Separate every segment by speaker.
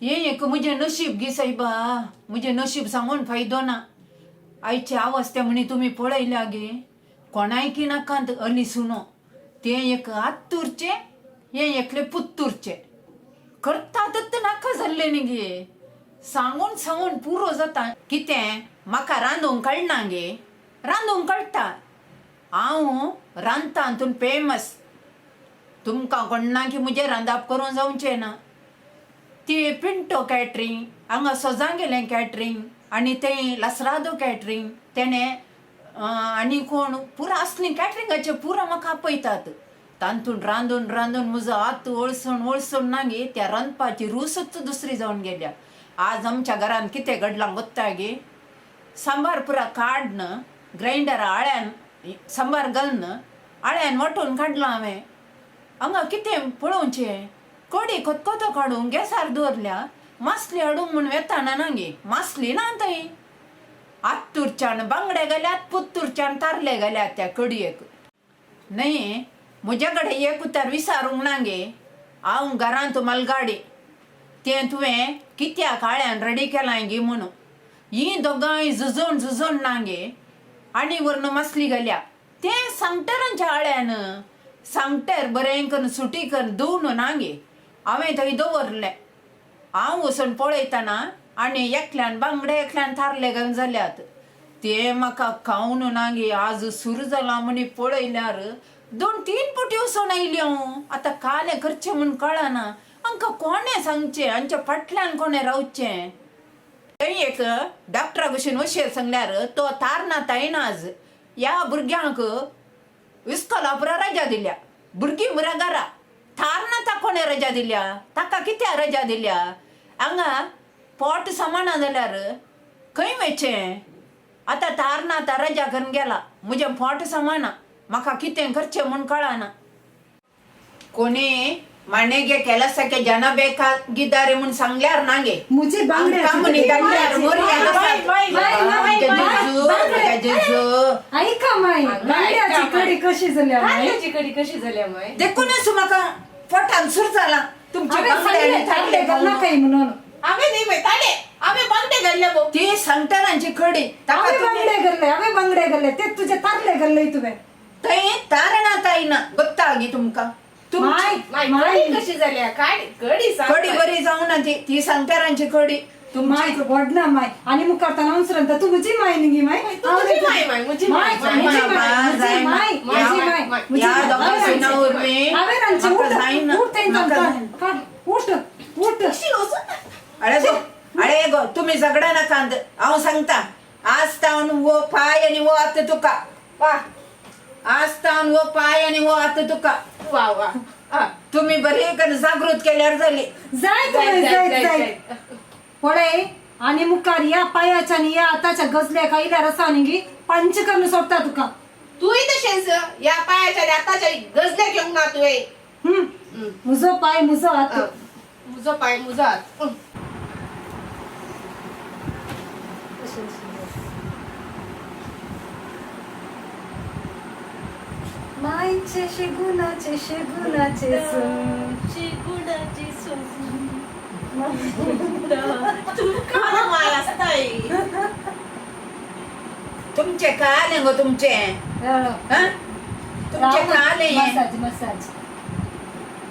Speaker 1: ये एक मुझे नशीब गी साईबा, मुझे नशीब सांगून फायदो ना. आईची अवस्था म्हणे तुम्ही पळयल्या गे कोणाय की नाकांत अली सुनो ते एक आत्तूरचे हे एकले पुत्तूरचे करतातच नाका जाल्ले न्ही गे. सांगून सांगून पुरो जाता. कितें म्हाका रांदूंक कळना गे. रांदूंक कळटा. हांव रांदता हातून फेमस. तुमकां कळना की मुझे रांदप करून जावचें ना. ती पिंटो कॅटरिंग हांगा सजां गेलें कॅटरिंग आनी तें लसरादो कॅटरिंग तेणे आनी कोण पुरो असलीं कॅटरिंगाचे पुरो म्हाका आपयतात. तातूंत रांदून रांदून म्हजो हात ओळसून ओळसून ना गे त्या रांदपाची रूसच दुसरी जावन गेल्या. आज आमच्या घरान कितें घडलां गोत्ता गे. सांबार पुरा काडन ग्रायंडर आळ्यान सांबार घालन आळ्यान वांटून काडलो हांवें. हांगा कितें पळोवचें. कडी खतखतो काडून गॅसार दवरल्या. मासली हाडूंक म्हूण वेताना ना गे. मासली ना थंय. आत्तूरच्यान बांगडे घाल्यात पुत्तूरच्यान तारले घाल्यात त्या कडयेक. न्हय म्हजे कडेन एक उतर विचारूंक ना गे. हांव घरांत मलगाडी तें तुवें कित्याक आळ्यान रेडी केलां गे म्हणून. हीं दोगांय झुजून ना गे आनी व्हरून मासली घाल्या तें सांगटरांच्या आळ्यान. सांगटर बरें करून सुटी करून धुवन ना गे हांवें थंय दवरलें. हांव वचून पळयतना आनी एकल्यान बांगडे एकल्यान तारले घालून जाल्यात. ते म्हाका खावन ना गे आज सुरू जाला म्हणी पळयल्यार 2-3 फावटी वचून आयली हांव. आतां कालें करचें म्हूण कळना. हांकां कोणें सांगचें. हांच्या फाटल्यान कोणें रावचें. थंय एक डॉक्टरा भशेन वशेर सांगल्यार तो तारनाथ येना आज. ह्या भुरग्यांक इस्कॉला रजा दिल्या. भुरगीं बऱ्या घरा. तारनाथा कोणें रजा दिल्या. ताका कित्याक रजा दिल्या. हांगा पोट समाना जाल्यार खंय वयचें. आतां तारनाथा रजा करून गेला. म्हजें पोट समाना. म्हाका कितें करचें म्हूण कळना. कोणी मनेगे ಕೆಲಸಕ್ಕೆ ಜನ ಬೇಕಾಗಿದ್ದಾರೆ म्हूण सांगल्यार ना गे.
Speaker 2: मुझे बांगडे ऐका माय बांगड्याची कडी कशी झाल्या बांगड्याची कडी कशी झाल्या माय
Speaker 1: देखूनच म्हाका पोटान सुर जाला. तुमचे बांगडे
Speaker 2: तारले घालना काही म्हणून.
Speaker 3: आम्ही नाही माहित ताले आम्ही बांगडे घालले भाऊ.
Speaker 1: ती सांगटरांची कडी.
Speaker 2: आम्ही बांगडे घालले ते तुझे तारले घालले तुवें.
Speaker 1: थंय तारणात आईना गोत्ता गे तुमका.
Speaker 3: कडी कशी झाल्या काय कडी
Speaker 1: कडी बरी जाऊ ना ती सांगटरांची कडी.
Speaker 2: माय वडना माय आणि मुखारताना उंसरंता तू मुझी माय निगी माय
Speaker 3: तुझी माय माय मुझी माय
Speaker 1: या दोघांना उरमी
Speaker 2: उठ
Speaker 1: अळे गो तुम्ही झगडा ना कांद. हांव सांगता आज तावन वो पाय आणि वो आत तुका. वा आज तावन वो पाय आणि वो आत तुका.
Speaker 3: वा वा
Speaker 1: तुम्ही बरे कन जागृत केल्यार जाली.
Speaker 2: जाय पळे आणि मुखार या पायाच्या आणि या आताच्या गजल्या खायल्या रसानी पंचकर्ण सोडता तुका.
Speaker 3: तूही तशेंच या पायाच्या आताच्या गजले घेऊन ना तुवे.
Speaker 2: मुजो पाय मुजो हात.
Speaker 3: मुजो पाय मुजो हात.
Speaker 2: मायचे शेगुणाचे शेगुणाचे सून
Speaker 3: शेगुणाची सून तुमका माय असताय.
Speaker 1: तुमचे काले गो तुमचे. तुमचे काले
Speaker 2: मसाज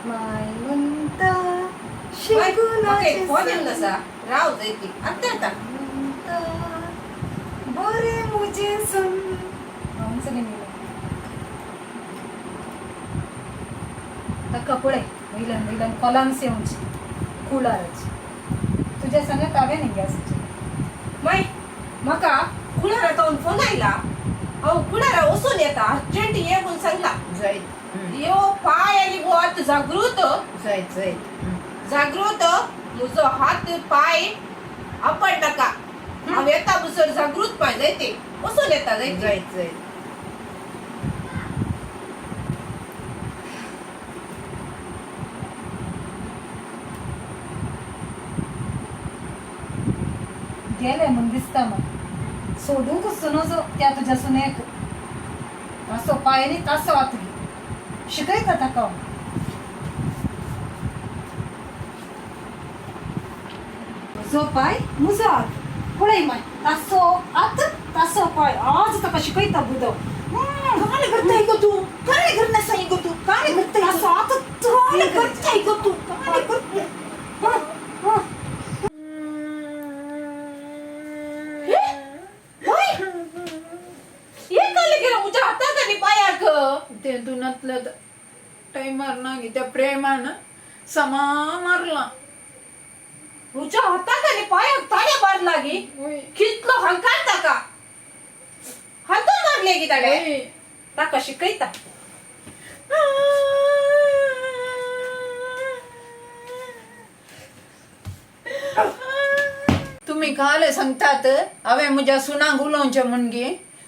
Speaker 2: माय म्हणता शेगुणाचे
Speaker 3: कसा राव जायती आता आता
Speaker 2: बरे मुझे सुन. कपडे वयल्यान कोलांस येवची कुळाराची तुझ्या सांगत हांवें न्ही गॅसाची
Speaker 3: माय म्हाका कुळारा तावन फोन आयला. हांव कुळारा वचून येता अर्जंट ये म्हूण सांगला. यो पाय आनी वो हात जागृत जागृत म्हजो हात पाय आपड नाका. हांव येता बसर जागृत पाय जायते वचून येता जायते.
Speaker 2: गेले म्हूण दिसता मग सोडूंक सुनोजो त्या तुज्या सुनेक. असो पायांनी तासो हात घे शिकयता ताका. जो पाय मुजो आत पळय माय तासो आत तासो पाय आज तर कशी कैता बुदो
Speaker 1: काय करताय ग तू काय करणार साई ग तू काय करताय
Speaker 2: तासो आत
Speaker 1: काय करताय ग तू काय करताय
Speaker 3: हे काले गेलं मुझ्या हातात आणि पायाक
Speaker 1: ते दुनातलं टाइमर ना त्या प्रेमानं समा मारला
Speaker 3: तुझ्या हातात आणि पायाक ताड्या मार लागी कितलो हंकारता का हात मारले की ताड्या ता कशी कैता
Speaker 1: तुम्ही काले सांगतात हांवें म्हज्या सुनाक उलोवचें म्हणगे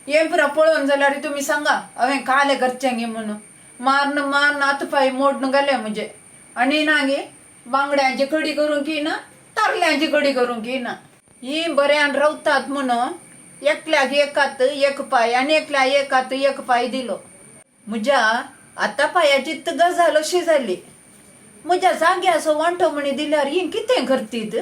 Speaker 1: हे पुरा पळोवन जाल्यार तुम्ही सांगा हांवें काले करचें गे म्हणून मारन हातपाय मोडून गेले म्हणजे आणि ना गे बांगड्यांची कडी करूंक येना तारल्यांची कडी करूंक येना ही बऱ्यान रावतात म्हणून एकल्याक एक हात एक पाय आणि एकल्या एक हात एक पाय दिलो म्हज्या आतां पायाची गजाल अशी जाली म्हज्या जाग्याचो वांटो म्हणी दिल्यार ही कितें करतीत